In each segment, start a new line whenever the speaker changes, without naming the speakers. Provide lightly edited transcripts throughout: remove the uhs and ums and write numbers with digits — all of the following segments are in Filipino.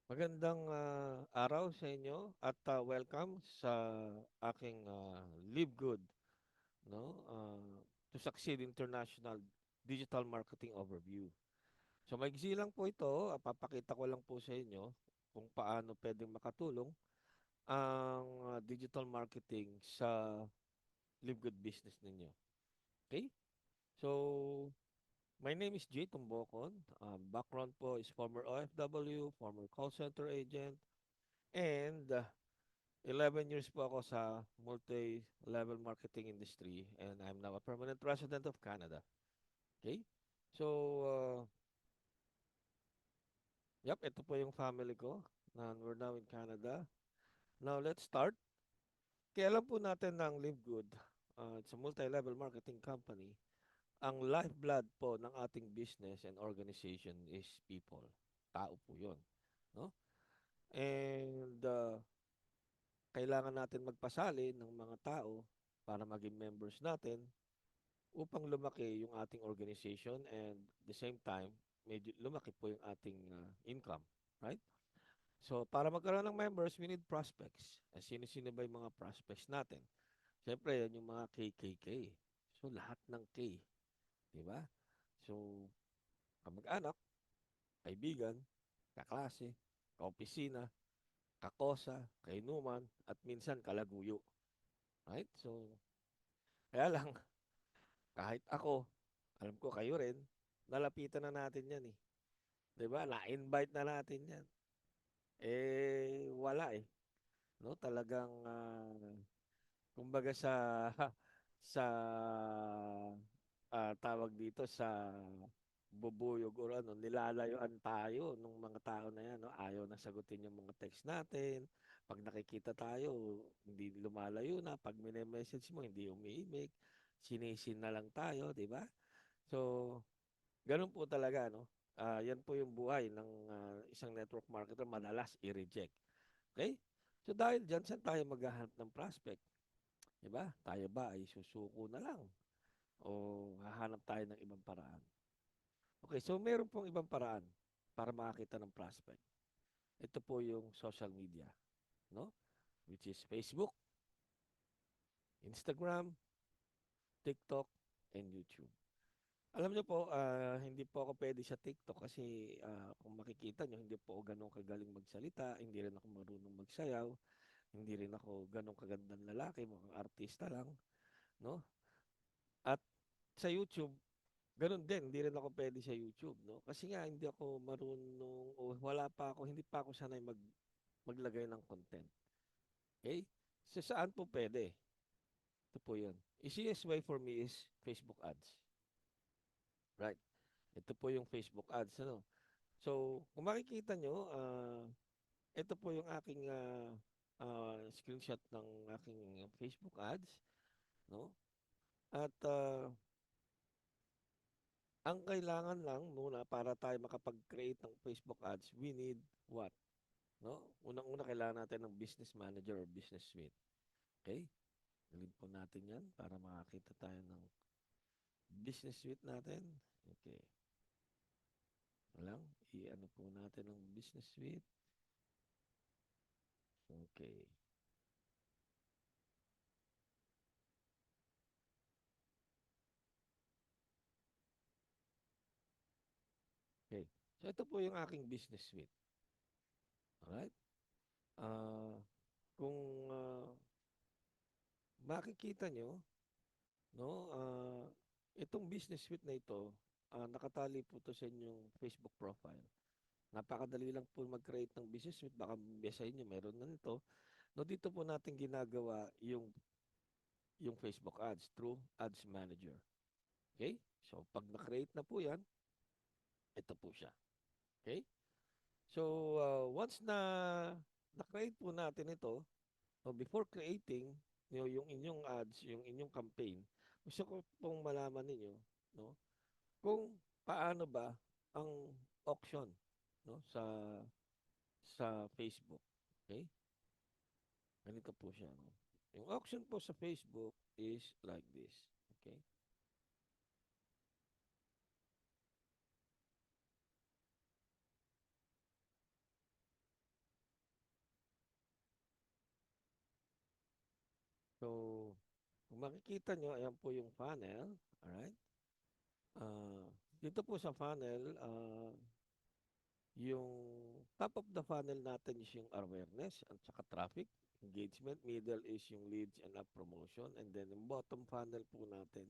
Magandang araw sa inyo at welcome sa aking Live Good, no? To Succeed International Digital Marketing Overview. So maigsi lang po ito, papakita ko lang po sa inyo kung paano pwedeng makatulong ang digital marketing sa Live Good business ninyo. Okay? So my name is Jay Tumbocon. Background po is former OFW, former call center agent, and 11 years po ako sa multi-level marketing industry and I'm now a permanent resident of Canada. Okay? So, ito po yung family ko. We're now in Canada. Now, let's start. Kaya alam po natin ng Live Good. It's a multi-level marketing company. Ang lifeblood po ng ating business and organization is people. Tao po yun. No? And kailangan natin magpasali ng mga tao para maging members natin upang lumaki yung ating organization and the same time, medyo lumaki po yung ating income. Right? So, para magkaroon ng members, we need prospects. Sino-sino ba yung mga prospects natin? Siyempre, yan yung mga KKK. So, lahat ng K. Di ba? So, kamag-anak, kaibigan, kaklase, kaopisina, kakosa, kainuman, at minsan kalaguyo. Right? So, kaya lang, kahit ako, alam ko kayo rin, nalapitan na natin yan eh. 'Di ba? Na-invite na natin 'yan. Wala eh, 'no? Talagang kumbaga sa sa tawag dito sa bubuyog or ano, nilalayuan tayo nung mga tao na 'yan, no? Ayaw na sagutin yung mga text natin. Pag nakikita tayo, hindi lumalayo na. Pag message mo, hindi umiimik. Sinisin na lang tayo, 'di ba? So, ganun po talaga, no? Yan po yung buhay ng isang network marketer, madalas i-reject. Okay? So dahil dyan, saan tayo maghahanap ng prospect? Diba? Tayo ba ay susuko na lang? O hahanap tayo ng ibang paraan? Okay, so meron pong ibang paraan para makakita ng prospect. Ito po yung social media, no? Which is Facebook, Instagram, TikTok, and YouTube. Alam niyo po, hindi po ako pwede sa TikTok kasi kung makikita niyo, hindi po ako ganun kagaling magsalita, hindi rin ako marunong magsayaw, hindi rin ako ganun kagandang lalaki, mukhang artista lang, no? At sa YouTube, ganun din, hindi rin ako pwede sa YouTube, no? Kasi nga hindi ako marunong o wala pa ako, hindi pa ako sanay maglagay ng content. Okay? So saan po pwede? Ito po 'yun. Easiest way for me is Facebook ads. Right? Ito po yung Facebook ads, ano? So, kung makikita nyo, ito po yung aking screenshot ng aking Facebook ads, no? At ang kailangan lang muna para tayo makapag-create ng Facebook ads, we need what? No? Unang-una kailangan natin ng business manager or business suite. Okay? Nilid po natin yan para makakita tayo ng business suite natin. Okay. Lang, i-ano po natin ng business suite. Okay. Okay. So, ito po yung aking business suite. Alright? Ah, kung makikita nyo, no, itong business suite na ito, nakatali po to sa inyong Facebook profile. Napakadali lang po mag-create ng business suite. Baka sa inyo meron na nito. No, dito po natin ginagawa yung Facebook ads through Ads Manager. Okay? So, pag na-create na po yan, ito po siya. Okay? So, once na na-create po natin ito, so before creating yung inyong ads, yung inyong campaign, gusto ko pong malaman ninyo, no, kung paano ba ang auction, no, sa Facebook. Okay? Ganito po siya, no? Yung auction po sa Facebook is like this. Okay? So, kung makikita nyo, ayan po yung funnel. Alright? Ah, dito po sa funnel, yung top of the funnel natin is yung awareness at saka traffic, engagement. Middle is yung leads and app promotion. And then yung bottom funnel po natin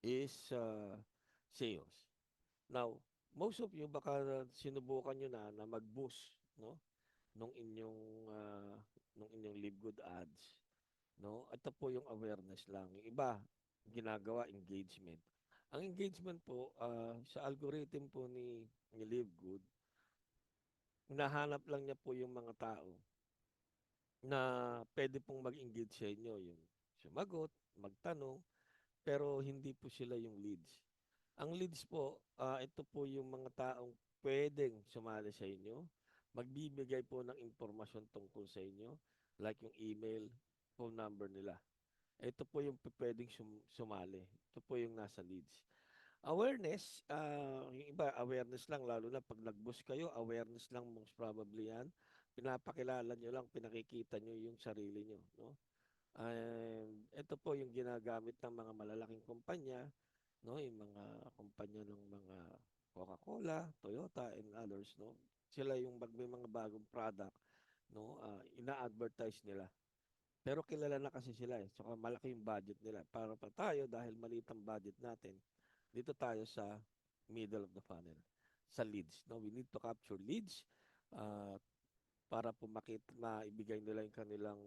is sales. Now, most of you baka sinubukan nyo na mag-boost, no? Nung inyong nung inyong Live Good ads, no? Ito po yung awareness lang. Yung iba ginagawa engagement. Ang engagement po sa algorithm po ni Live Good, nahanap lang niya po yung mga tao na pwede pong mag-engage sa inyo, yung sumagot, magtanong, pero hindi po sila yung leads. Ang leads po, ito po yung mga taong pwedeng sumali sa inyo, magbibigay po ng impormasyon tungkol sa inyo, like yung email, phone number nila. Ito po yung pwedeng sumali. Ito po yung nasa leads. Awareness, yung iba, awareness lang, lalo na pag nag-boost kayo, awareness lang most probably yan. Pinapakilala nyo lang, pinakikita nyo yung sarili nyo. No? And ito po yung ginagamit ng mga malalaking kumpanya, no? Yung mga kumpanya ng mga Coca-Cola, Toyota, and others, no? Sila yung may mga bagong product, no? Ina-advertise nila. Pero kilala na kasi sila eh. So malaki yung budget nila. Para pa tayo, dahil maliit ang budget natin, dito tayo sa middle of the funnel, sa leads. No? We need to capture leads uh, para po maibigay nila yung kanilang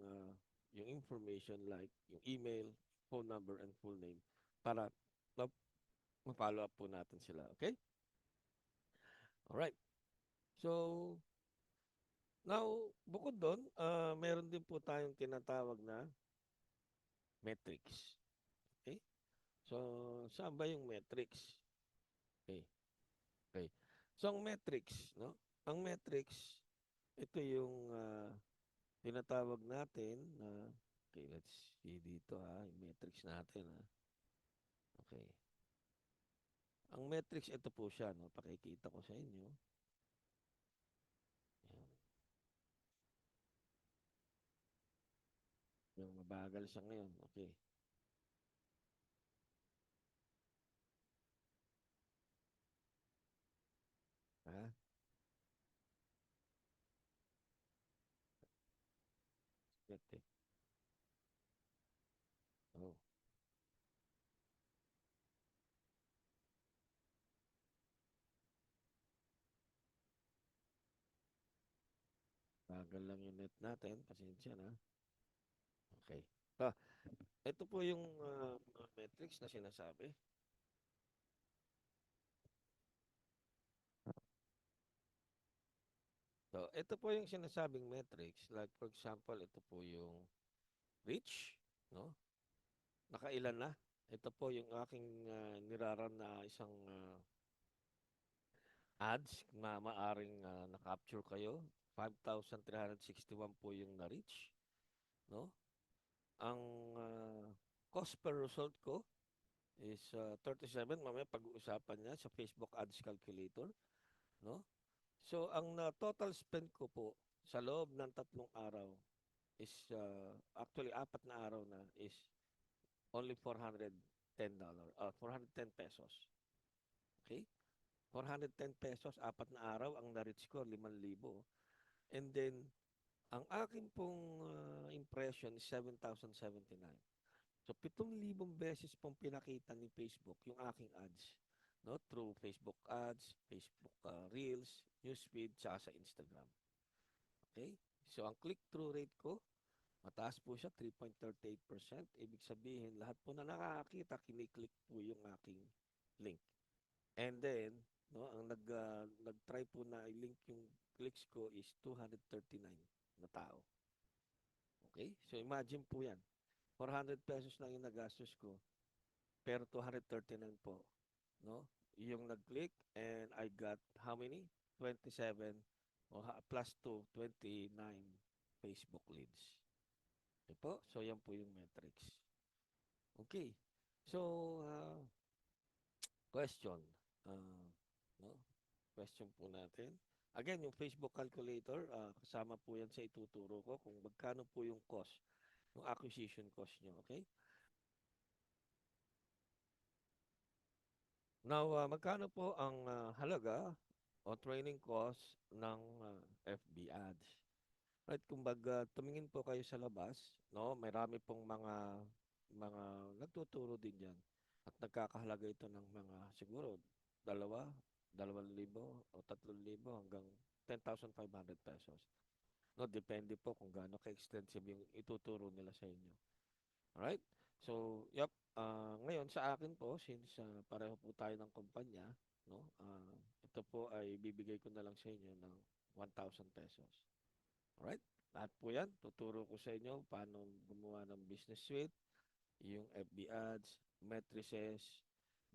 yung information like yung email, phone number, and full name para ma-follow up po natin sila. Okay? Alright. So, now, bukod doon, meron din po tayong tinatawag na metrics. Okay? So, saan ba yung metrics? Okay. Okay. So, ang metrics, no? Ang metrics, ito yung tinatawag natin na, okay, let's see dito ha, yung metrics natin ha. Okay. Ang metrics, ito po siya, no? Pakikita ko sa inyo. Yan. Yung mabagal siya ngayon. Okay. Ha? Ito. Oh, bagal lang yung net natin. Pasensya na. Okay. Ah, ito po yung mga metrics na sinasabi. So, ito po yung sinasabing metrics. Like, for example, ito po yung reach, no? Nakailan na? Ito po yung aking niraran na isang ads na maaring na-capture kayo. 5,361 po yung na-reach, no? Ang uh, cost per result ko is 37. Mamaya pag-uusapan niya sa Facebook Ads Calculator, no? So, ang total spend ko po sa loob ng 3 araw is actually 4 na araw na is only $410. 410 pesos. Okay? 410 pesos, 4 na araw, ang na-reach ko, 5,000. And then, ang akin pong impression is 7,079. So, 7,000 beses pong pinakita ni Facebook yung aking ads. No? Through Facebook ads, Facebook Reels, Newsfeed, tsaka sa Instagram. Okay? So, ang click-through rate ko, mataas po siya, 3.38%. Ibig sabihin, lahat po na nakakakita, kiniklik po yung aking link. And then, no, ang nag-try po na i-link yung clicks ko is 239 na tao. Okay? So, imagine po yan. 400 pesos lang yung nagastos ko, pero 239 po. No? Yung nag-click, and I got how many? 27 plus 2, 29 Facebook leads. Okay po? So, yan po yung metrics. Okay. So, question. Uh, no? Question po natin. Again, yung Facebook calculator, kasama po yan sa ituturo ko kung magkano po yung cost yung acquisition cost nyo, okay? Now, magkano po ang halaga o training cost ng FB ads? Right, kumbaga tumingin po kayo sa labas, no? Marami pong mga nagtuturo din diyan. At nagkakahalaga ito ng mga siguro dalawa, 2,000 o 3,000 hanggang 10,500 pesos. No, depende po kung gaano ka-extensive yung ituturo nila sa inyo. Alright? So, yep. Ngayon sa akin po, since pareho po tayo ng kumpanya, no? Ito po ay bibigay ko na lang sa inyo ng 1,000 pesos. Alright? Lahat po yan. Tuturo ko sa inyo paano gumawa ng business suite, yung FB ads, matrices,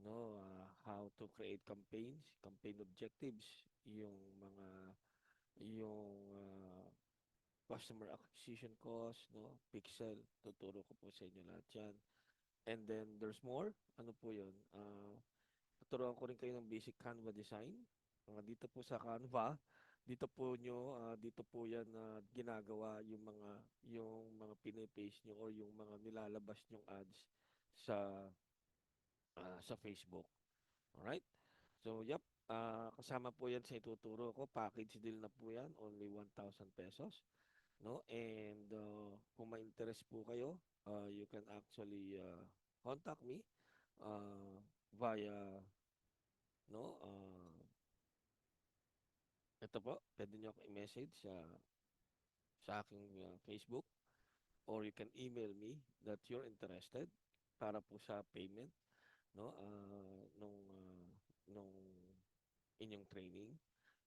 no, how to create campaigns, campaign objectives, yung customer acquisition cost, no, pixel, tuturo ko po sa inyo lahat yan. And then there's more. Ano po 'yun? Tuturuan ko rin kayo ng basic Canva design. Dito po sa Canva, dito po 'yan ginagawa yung mga pini-paste nyo or yung mga nilalabas nyong ads sa sa Facebook. Alright? So, yep. Kasama po 'yan sa ituturo ko. Package deal na po 'yan, only 1,000 pesos, no? And kung may interest po kayo, you can actually contact me via no ito po, pwede niyo ako i-message sa aking Facebook, or you can email me that you're interested para po sa payment, no, nung inyong training.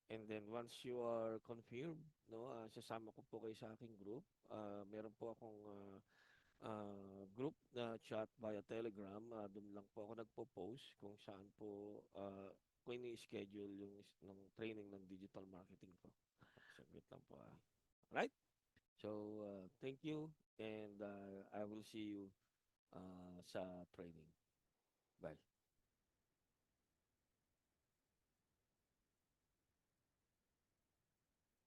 And then once you are confirmed, no, sasama ko po kayo sa aking group. Meron po akong group na chat via Telegram. Doon lang po ako nagpo-post kung saan po kung ini-schedule yung ng training ng digital marketing ko. Saglit lang po. Right? So, thank you, and I will see you sa training. Bye.